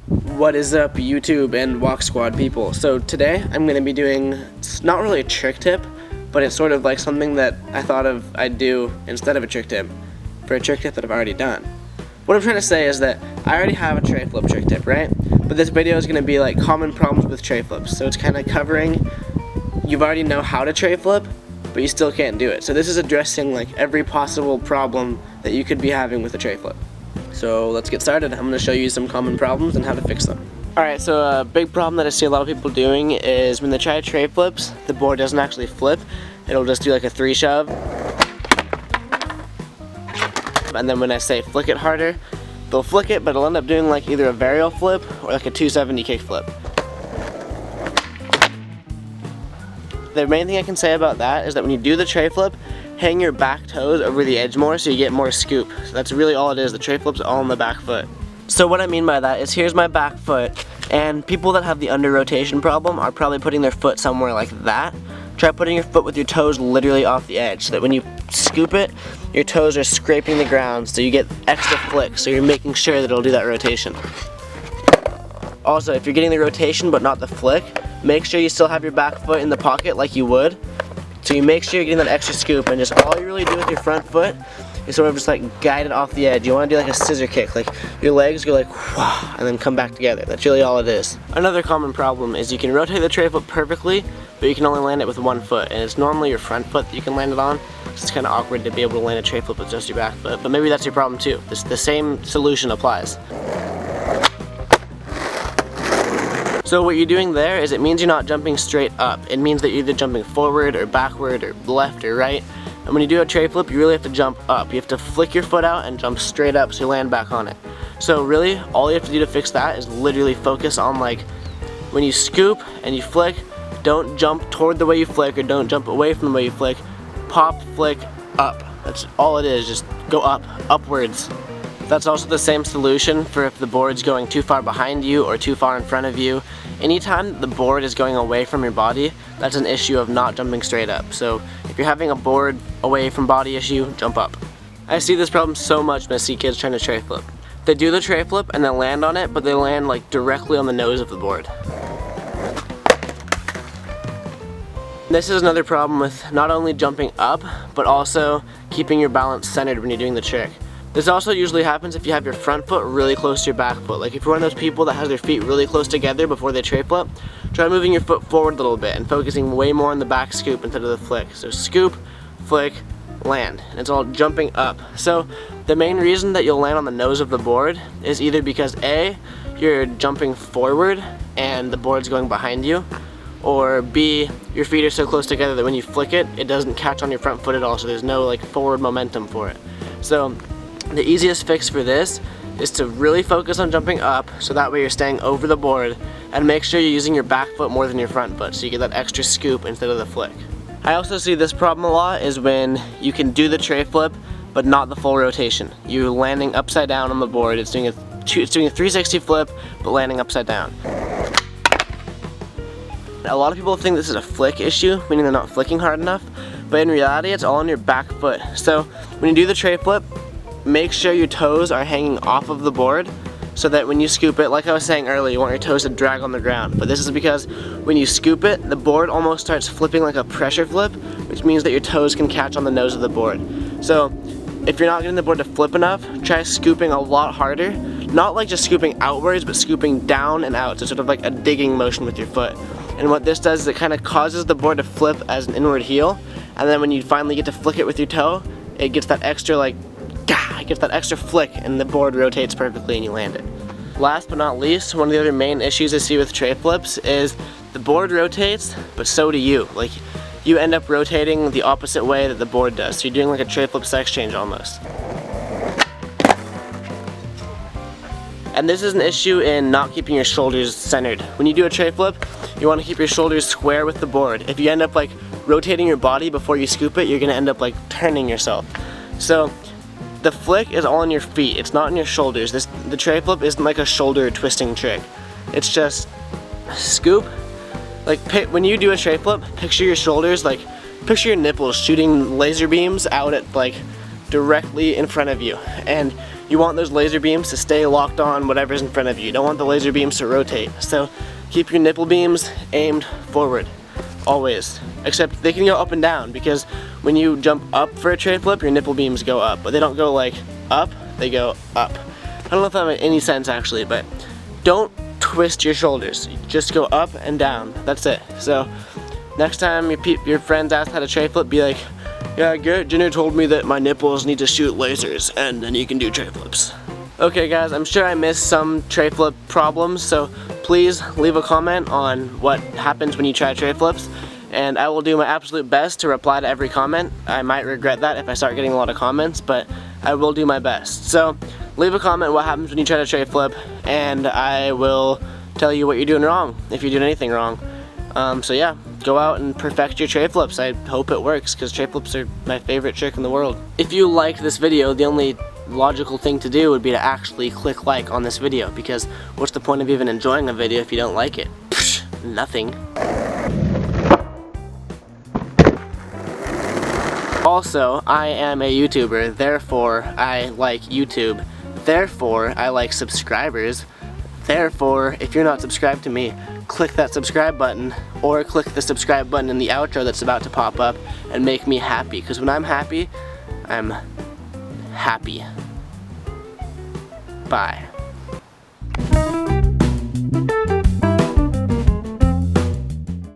What is up, YouTube and Walk Squad people? So today I'm going to be doing, it's not really a trick tip, but it's sort of like something that I thought of I'd do instead of a trick tip for a trick tip that I've already done. What I'm trying to say is that I already have a tray flip trick tip, right? But this video is going to be like common problems with tray flips. So it's kind of covering, you've already know how to tray flip, but you still can't do it. So this is addressing like every possible problem that you could be having with a tray flip. So let's get started. I'm going to show you some common problems and how to fix them. Alright, so a big problem that I see a lot of people doing is when they try tray flips, the board doesn't actually flip. It'll just do like a 3 shove. And then when I say flick it harder, they'll flick it, but it'll end up doing like either a varial flip or like a 270 kick flip. The main thing I can say about that is that when you do the tray flip, hang your back toes over the edge more so you get more scoop. So that's really all it is. The tray flip's all on the back foot. So what I mean by that is here's my back foot, and people that have the under rotation problem are probably putting their foot somewhere like that. Try putting your foot with your toes literally off the edge so that when you scoop it, your toes are scraping the ground so you get extra flick, so you're making sure that it'll do that rotation. Also, if you're getting the rotation but not the flick, make sure you still have your back foot in the pocket like you would. So you make sure you're getting that extra scoop, and just all you really do with your front foot is sort of just like guide it off the edge. You want to do like a scissor kick, like your legs go like wah, and then come back together. That's really all it is. Another common problem is you can rotate the tray flip perfectly, but you can only land it with one foot, and it's normally your front foot that you can land it on. So it's kind of awkward to be able to land a tray flip with just your back foot, but maybe that's your problem too. The same solution applies. So what you're doing there is it means you're not jumping straight up. It means that you're either jumping forward or backward or left or right. And when you do a tray flip, you really have to jump up. You have to flick your foot out and jump straight up so you land back on it. So really, all you have to do to fix that is literally focus on like, when you scoop and you flick, don't jump toward the way you flick or don't jump away from the way you flick. Pop, flick, up. That's all it is, just go up, upwards. That's also the same solution for if the board's going too far behind you or too far in front of you. Anytime the board is going away from your body, that's an issue of not jumping straight up. So if you're having a board away from body issue, jump up. I see this problem so much when I see kids trying to tray flip. They do the tray flip and they land on it, but they land like directly on the nose of the board. This is another problem with not only jumping up, but also keeping your balance centered when you're doing the trick. This also usually happens if you have your front foot really close to your back foot. Like if you're one of those people that has their feet really close together before they tray flip, try moving your foot forward a little bit and focusing way more on the back scoop instead of the flick. So scoop, flick, land. And it's all jumping up. So the main reason that you'll land on the nose of the board is either because A, you're jumping forward and the board's going behind you, or B, your feet are so close together that when you flick it, it doesn't catch on your front foot at all, so there's no like forward momentum for it. So the easiest fix for this is to really focus on jumping up, so that way you're staying over the board, and make sure you're using your back foot more than your front foot so you get that extra scoop instead of the flick. I also see this problem a lot is when you can do the tray flip but not the full rotation. You're landing upside down on the board, it's doing a 360 flip but landing upside down. A lot of people think this is a flick issue, meaning they're not flicking hard enough, but in reality it's all on your back foot. So when you do the tray flip, make sure your toes are hanging off of the board so that when you scoop it, like I was saying earlier, you want your toes to drag on the ground. But this is because when you scoop it, the board almost starts flipping like a pressure flip, which means that your toes can catch on the nose of the board. So if you're not getting the board to flip enough, try scooping a lot harder. Not like just scooping outwards, but scooping down and out. So sort of like a digging motion with your foot. And what this does is it kind of causes the board to flip as an inward heel, and then when you finally get to flick it with your toe, it gets that extra like, it gets that extra flick and the board rotates perfectly and you land it. Last but not least, one of the other main issues I see with tray flips is the board rotates, but so do you. Like, you end up rotating the opposite way that the board does. So you're doing like a tray flip sex change almost. And this is an issue in not keeping your shoulders centered. When you do a tray flip, you want to keep your shoulders square with the board. If you end up like rotating your body before you scoop it, you're going to end up like turning yourself. So the flick is all on your feet, it's not on your shoulders. The tray flip isn't like a shoulder twisting trick. It's just scoop. Like when you do a tray flip, picture your shoulders, like picture your nipples shooting laser beams out at like directly in front of you. And you want those laser beams to stay locked on whatever's in front of you. You don't want the laser beams to rotate. So keep your nipple beams aimed forward, always. Except they can go up and down, because when you jump up for a tray flip, your nipple beams go up, but they don't go like up, they go up. I don't know if that makes any sense actually, but don't twist your shoulders. Just go up and down. That's it. So next time your friends ask how to tray flip, be like, yeah, Garrett Ginner told me that my nipples need to shoot lasers, and then you can do tray flips. Okay guys, I'm sure I missed some tray flip problems, so please leave a comment on what happens when you try tray flips, and I will do my absolute best to reply to every comment. I might regret that if I start getting a lot of comments, but I will do my best. So leave a comment what happens when you try to tray flip, and I will tell you what you're doing wrong, if you're doing anything wrong. So yeah, go out and perfect your tray flips. I hope it works, because tray flips are my favorite trick in the world. If you liked this video, the only logical thing to do would be to actually click like on this video, because what's the point of even enjoying a video if you don't like it? Psh, nothing. Also, I am a YouTuber, therefore I like YouTube, therefore I like subscribers, therefore if you're not subscribed to me, click that subscribe button, or click the subscribe button in the outro that's about to pop up and make me happy, because when I'm happy, I'm happy. Bye.